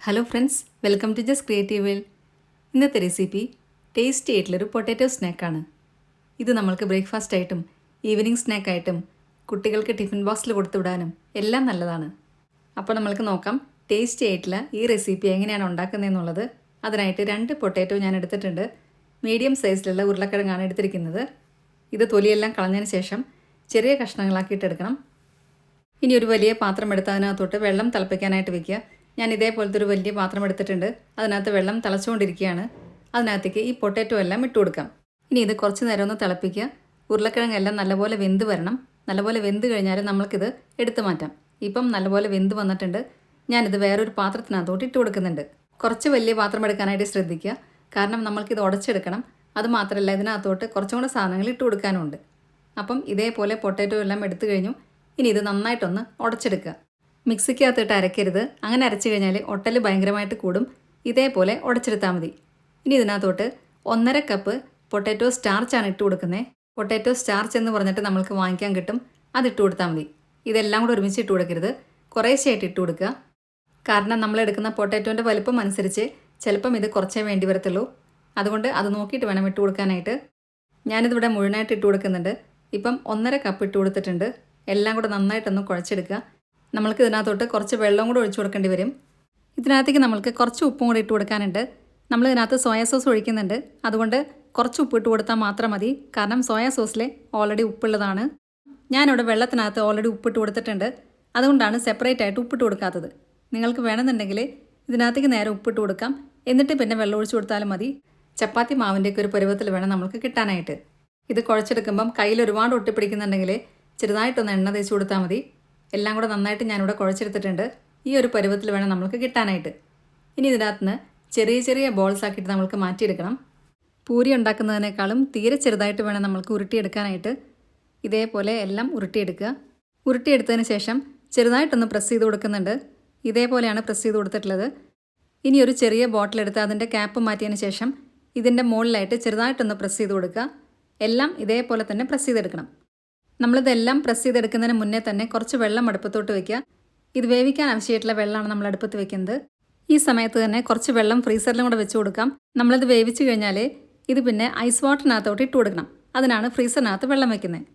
Hello friends, welcome to just creative world. ഇന്നത്തെ recipe tasty ആയിട്ടുള്ളൊരു potato സ്നാക്കാണ്. ഇത് നമ്മൾക്ക് ബ്രേക്ക്ഫാസ്റ്റ് ആയിട്ടും ഈവനിങ് സ്നാക്കായിട്ടും കുട്ടികൾക്ക് ടിഫിൻ ബോക്സിൽ കൊടുത്തു വിടാനും എല്ലാം നല്ലതാണ്. അപ്പോൾ നമ്മൾക്ക് നോക്കാം ടേസ്റ്റി ആയിട്ടുള്ള ഈ റെസിപ്പി എങ്ങനെയാണ് ഉണ്ടാക്കുന്നതെന്നുള്ളത്. അതിനായിട്ട് 2 പൊട്ടാറ്റോ ഞാൻ എടുത്തിട്ടുണ്ട്. മീഡിയം സൈസിലുള്ള ഉരുളക്കിഴങ്ങാണ് എടുത്തിരിക്കുന്നത്. ഇത് തൊലിയെല്ലാം കളഞ്ഞതിന് ശേഷം ചെറിയ കഷ്ണങ്ങളാക്കിയിട്ടെടുക്കണം. ഇനി ഒരു വലിയ പാത്രം എടുത്ത് അതിനകത്തോട്ട് വെള്ളം തിളപ്പിക്കാനായിട്ട് വെക്കുക. ഞാൻ ഇതേപോലത്തെ ഒരു വലിയ പാത്രം എടുത്തിട്ടുണ്ട്. അതിനകത്ത് വെള്ളം തിളച്ചുകൊണ്ടിരിക്കുകയാണ്. അതിനകത്തേക്ക് ഈ പൊട്ടാറ്റോ എല്ലാം ഇട്ട് കൊടുക്കാം. ഇനി ഇത് കുറച്ച് നേരം ഒന്ന് തിളപ്പിക്കുക. ഉരുളക്കിഴങ്ങെല്ലാം നല്ലപോലെ വെന്ത് വരണം. നല്ലപോലെ വെന്ത് കഴിഞ്ഞാൽ നമ്മൾക്കിത് എടുത്തു മാറ്റാം. ഇപ്പം നല്ലപോലെ വെന്ത് വന്നിട്ടുണ്ട്. ഞാനിത് വേറൊരു പാത്രത്തിനകത്തോട്ട് ഇട്ട് കൊടുക്കുന്നുണ്ട്. കുറച്ച് വലിയ പാത്രം എടുക്കാനായിട്ട് ശ്രദ്ധിക്കുക. കാരണം നമ്മൾക്കിത് ഉടച്ചെടുക്കണം. അതുമാത്രമല്ല, ഇതിനകത്തോട്ട് കുറച്ചും കൂടെ സാധനങ്ങൾ ഇട്ട് കൊടുക്കാനുണ്ട്. അപ്പം ഇതേപോലെ പൊട്ടാറ്റോ എല്ലാം എടുത്തു കഴിഞ്ഞു. ഇനി ഇത് നന്നായിട്ടൊന്ന് ഉടച്ചെടുക്കുക. മിക്സിക്കകത്തിട്ട് അരയ്ക്കരുത്. അങ്ങനെ അരച്ചു കഴിഞ്ഞാൽ ഒട്ടൽ ഭയങ്കരമായിട്ട് കൂടും. ഇതേപോലെ ഉടച്ചെടുത്താൽ മതി. ഇനി ഇതിനകത്തോട്ട് 1.5 കപ്പ് പൊട്ടാറ്റോ സ്റ്റാർച്ചാണ് ഇട്ട് കൊടുക്കുന്നത്. പൊട്ടാറ്റോ സ്റ്റാർച്ച് എന്ന് പറഞ്ഞിട്ട് നമ്മൾക്ക് വാങ്ങിക്കാൻ കിട്ടും. അതിട്ട് കൊടുത്താൽ മതി. ഇതെല്ലാം കൂടെ ഒരുമിച്ച് ഇട്ട് കൊടുക്കരുത്. കുറേശ്ശെയായിട്ട് ഇട്ട് കൊടുക്കുക. കാരണം നമ്മളെടുക്കുന്ന പൊട്ടാറ്റോൻ്റെ വലുപ്പം അനുസരിച്ച് ചിലപ്പം ഇത് കുറച്ചേ വേണ്ടി വരത്തുള്ളൂ. അതുകൊണ്ട് അത് നോക്കിയിട്ട് വേണം ഇട്ട് കൊടുക്കാനായിട്ട്. ഞാനിതിവിടെ മുഴുവനായിട്ട് ഇട്ട് കൊടുക്കുന്നുണ്ട്. ഇപ്പം 1.5 കപ്പ് ഇട്ട് കൊടുത്തിട്ടുണ്ട്. എല്ലാം കൂടെ നന്നായിട്ടൊന്ന് കുഴച്ചെടുക്കുക. നമ്മൾക്ക് ഇതിനകത്തോട്ട് കുറച്ച് വെള്ളം കൂടെ ഒഴിച്ചു കൊടുക്കേണ്ടി വരും. ഇതിനകത്തേക്ക് നമ്മൾക്ക് കുറച്ച് ഉപ്പും കൂടി ഇട്ട് കൊടുക്കാനുണ്ട്. നമ്മൾ ഇതിനകത്ത് സോയാ സോസ് ഒഴിക്കുന്നുണ്ട്. അതുകൊണ്ട് കുറച്ച് ഉപ്പ് ഇട്ട് കൊടുത്താൽ മാത്രം മതി. കാരണം സോയാ സോസിൽ ഓൾറെഡി ഉപ്പുള്ളതാണ്. ഞാനിവിടെ വെള്ളത്തിനകത്ത് ഓൾറെഡി ഉപ്പിട്ട് കൊടുത്തിട്ടുണ്ട്. അതുകൊണ്ടാണ് സെപ്പറേറ്റ് ആയിട്ട് ഉപ്പിട്ട് കൊടുക്കാത്തത്. നിങ്ങൾക്ക് വേണമെന്നുണ്ടെങ്കിൽ ഇതിനകത്തേക്ക് നേരെ ഉപ്പിട്ട് കൊടുക്കാം. എന്നിട്ട് പിന്നെ വെള്ളം ഒഴിച്ചു കൊടുത്താലും മതി. ചപ്പാത്തി മാവിൻ്റെയൊക്കെ ഒരു പരുവത്തിൽ വേണം നമുക്ക് കിട്ടാനായിട്ട്. ഇത് കുഴച്ചെടുക്കുമ്പം കയ്യിൽ ഒരുപാട് ഒട്ടിപ്പിടിക്കുന്നുണ്ടെങ്കിൽ ചെറുതായിട്ടൊന്ന് എണ്ണ തേച്ച് കൊടുത്താൽ മതി. എല്ലാം കൂടെ നന്നായിട്ട് ഞാനിവിടെ കുഴച്ചെടുത്തിട്ടുണ്ട്. ഈ ഒരു പരുവത്തിൽ വേണം നമുക്ക് കിട്ടാനായിട്ട്. ഇനി ഇതിനകത്ത് നിന്ന് ചെറിയ ചെറിയ ബോൾസ് ആക്കിയിട്ട് നമ്മൾക്ക് മാറ്റിയെടുക്കണം. പൂരി ഉണ്ടാക്കുന്നതിനേക്കാളും തീരെ ചെറുതായിട്ട് വേണം നമ്മൾക്ക് ഉരുട്ടിയെടുക്കാനായിട്ട്. ഇതേപോലെ എല്ലാം ഉരുട്ടിയെടുക്കുക. ഉരുട്ടിയെടുത്തതിന് ശേഷം ചെറുതായിട്ടൊന്ന് പ്രസ് ചെയ്ത് കൊടുക്കുന്നുണ്ട്. ഇതേപോലെയാണ് പ്രസ് ചെയ്ത് കൊടുത്തിട്ടുള്ളത്. ഇനി ഒരു ചെറിയ ബോട്ടിലെടുത്ത് അതിൻ്റെ ക്യാപ്പ് മാറ്റിയതിന് ശേഷം ഇതിൻ്റെ മുകളിലായിട്ട് ചെറുതായിട്ടൊന്ന് പ്രസ് ചെയ്ത് കൊടുക്കുക. എല്ലാം ഇതേപോലെ തന്നെ പ്രസ് ചെയ്തെടുക്കണം. നമ്മളിതെല്ലാം പ്രസ് ചെയ്തെടുക്കുന്നതിന് മുന്നേ തന്നെ കുറച്ച് വെള്ളം അടുപ്പത്തോട്ട് വയ്ക്കുക. ഇത് വേവിക്കാൻ ആവശ്യമായിട്ടുള്ള വെള്ളമാണ് നമ്മൾ അടുപ്പത്ത് വെക്കുന്നത്. ഈ സമയത്ത് തന്നെ കുറച്ച് വെള്ളം ഫ്രീസറിലും കൂടെ വെച്ച് കൊടുക്കാം. നമ്മളിത് വേവിച്ച് കഴിഞ്ഞാൽ ഇത് പിന്നെ ഐസ് വാട്ടറിനകത്തോട്ട് ഇട്ട് കൊടുക്കണം. അതിനാണ് ഫ്രീസറിനകത്ത് വെള്ളം വെക്കുന്നത്.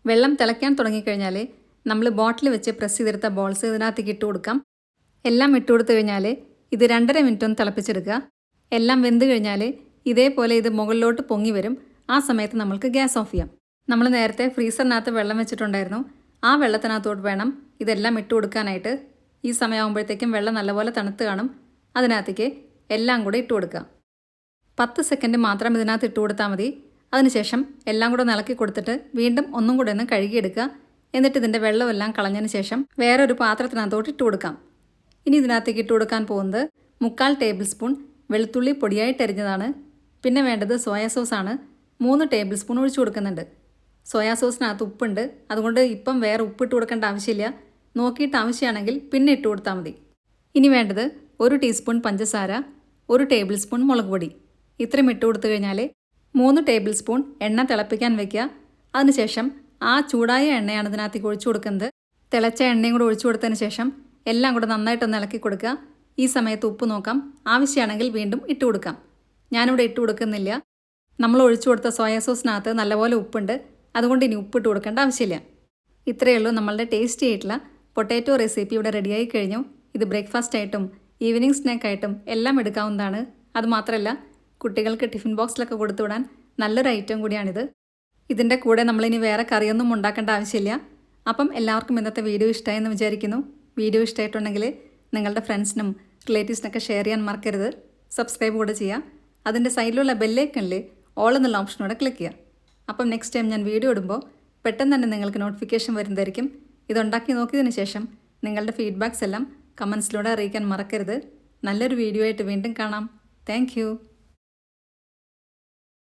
വെള്ളം തിളയ്ക്കാൻ തുടങ്ങിക്കഴിഞ്ഞാൽ നമ്മൾ ബോട്ടിൽ വെച്ച് പ്രസ് ചെയ്തെടുത്ത ബോൾസ് ഇതിനകത്തേക്ക് ഇട്ട് കൊടുക്കാം. എല്ലാം ഇട്ട് കൊടുത്തു കഴിഞ്ഞാൽ ഇത് 2.5 മിനിറ്റ് ഒന്ന് തിളപ്പിച്ചെടുക്കുക. എല്ലാം വെന്ത് കഴിഞ്ഞാൽ ഇതേപോലെ ഇത് മുകളിലോട്ട് പൊങ്ങി വരും. ആ സമയത്ത് നമ്മൾക്ക് ഗ്യാസ് ഓഫ് ചെയ്യാം. നമ്മൾ നേരത്തെ ഫ്രീസറിനകത്ത് വെള്ളം വെച്ചിട്ടുണ്ടായിരുന്നു. ആ വെള്ളത്തിനകത്തോട്ട് വേണം ഇതെല്ലാം ഇട്ട് കൊടുക്കാനായിട്ട്. ഈ സമയമാകുമ്പോഴത്തേക്കും വെള്ളം നല്ലപോലെ തണുത്ത് കാണും. അതിനകത്തേക്ക് എല്ലാം കൂടെ ഇട്ട് കൊടുക്കുക. 10 സെക്കൻഡ് മാത്രം ഇതിനകത്ത് ഇട്ട് കൊടുത്താൽ മതി. അതിനുശേഷം എല്ലാം കൂടെ ഇളക്കി കൊടുത്തിട്ട് വീണ്ടും ഒന്നും കൂടെ ഒന്ന് കഴുകിയെടുക്കുക. എന്നിട്ട് ഇതിൻ്റെ വെള്ളമെല്ലാം കളഞ്ഞതിന് ശേഷം വേറൊരു പാത്രത്തിനകത്തോട്ട് ഇട്ട് കൊടുക്കാം. ഇനി ഇതിനകത്തേക്ക് ഇട്ട് കൊടുക്കാൻ പോകുന്നത് 3/4 ടേബിൾ സ്പൂൺ വെളുത്തുള്ളി പൊടിയായിട്ട് അരിഞ്ഞതാണ്. പിന്നെ വേണ്ടത് സോയാ സോസാണ്. 3 ടേബിൾ സ്പൂൺ ഒഴിച്ചു കൊടുക്കുന്നുണ്ട്. സോയാ സോസിനകത്ത് ഉപ്പുണ്ട്. അതുകൊണ്ട് ഇപ്പം വേറെ ഉപ്പിട്ട് കൊടുക്കേണ്ട ആവശ്യമില്ല. നോക്കിയിട്ട് ആവശ്യമാണെങ്കിൽ പിന്നെ ഇട്ട് കൊടുത്താൽ മതി. ഇനി വേണ്ടത് 1 ടീസ്പൂൺ പഞ്ചസാര, 1 ടേബിൾ സ്പൂൺ മുളക് പൊടി. ഇത്രയും ഇട്ട് കൊടുത്തു കഴിഞ്ഞാൽ 3 ടേബിൾ സ്പൂൺ എണ്ണ തിളപ്പിക്കാൻ വയ്ക്കുക. അതിനുശേഷം ആ ചൂടായ എണ്ണയാണ് ഇതിനകത്തേക്ക് ഒഴിച്ചു കൊടുക്കുന്നത്. തിളച്ച എണ്ണയും കൂടെ ഒഴിച്ചു കൊടുത്തതിന് ശേഷം എല്ലാം കൂടെ നന്നായിട്ടൊന്ന് ഇളക്കി കൊടുക്കുക. ഈ സമയത്ത് ഉപ്പ് നോക്കാം. ആവശ്യമാണെങ്കിൽ വീണ്ടും ഇട്ട് കൊടുക്കാം. ഞാനിവിടെ ഇട്ട് കൊടുക്കുന്നില്ല. നമ്മൾ ഒഴിച്ചു കൊടുത്ത സോയാ സോസിനകത്ത് നല്ലപോലെ ഉപ്പുണ്ട്. അതുകൊണ്ട് ഇനി ഉപ്പിട്ട് കൊടുക്കേണ്ട ആവശ്യമില്ല. ഇത്രയേ ഉള്ളൂ. നമ്മളുടെ ടേസ്റ്റി ആയിട്ടുള്ള പൊട്ടാറ്റോ റെസിപ്പി ഇവിടെ റെഡിയായി കഴിഞ്ഞു. ഇത് ബ്രേക്ക്ഫാസ്റ്റ് ആയിട്ടും ഈവനിങ് സ്നാക്കായിട്ടും എല്ലാം എടുക്കാവുന്നതാണ്. അതുമാത്രമല്ല, കുട്ടികൾക്ക് ടിഫിൻ ബോക്സിലൊക്കെ കൊടുത്തുവിടാൻ നല്ലൊരു ഐറ്റം കൂടിയാണിത്. ഇതിൻ്റെ കൂടെ നമ്മളിനി വേറെ കറിയൊന്നും ഉണ്ടാക്കേണ്ട ആവശ്യമില്ല. അപ്പം എല്ലാവർക്കും ഇന്നത്തെ വീഡിയോ ഇഷ്ടമായെന്ന് വിചാരിക്കുന്നു. വീഡിയോ ഇഷ്ടമായിട്ടുണ്ടെങ്കിൽ നിങ്ങളുടെ ഫ്രണ്ട്സിനും റിലേറ്റീവ്സിനൊക്കെ ഷെയർ ചെയ്യാൻ മറക്കരുത്. സബ്സ്ക്രൈബ് കൂടെ ചെയ്യുക. അതിൻ്റെ സൈഡിലുള്ള ബെല്ലൈക്കണിൽ ഓൾ എന്നുള്ള ഓപ്ഷനോടെ ക്ലിക്ക് ചെയ്യുക. അപ്പം നെക്സ്റ്റ് ടൈം ഞാൻ വീഡിയോ ഇടുമ്പോൾ പെട്ടെന്ന് തന്നെ നിങ്ങൾക്ക് നോട്ടിഫിക്കേഷൻ വരുന്നതായിരിക്കും. ഇതുണ്ടാക്കി നോക്കിയതിന് ശേഷം നിങ്ങളുടെ ഫീഡ്ബാക്സ് എല്ലാം കമൻസിലൂടെ അറിയിക്കാൻ മറക്കരുത്. നല്ലൊരു വീഡിയോ ആയിട്ട് വീണ്ടും കാണാം. താങ്ക്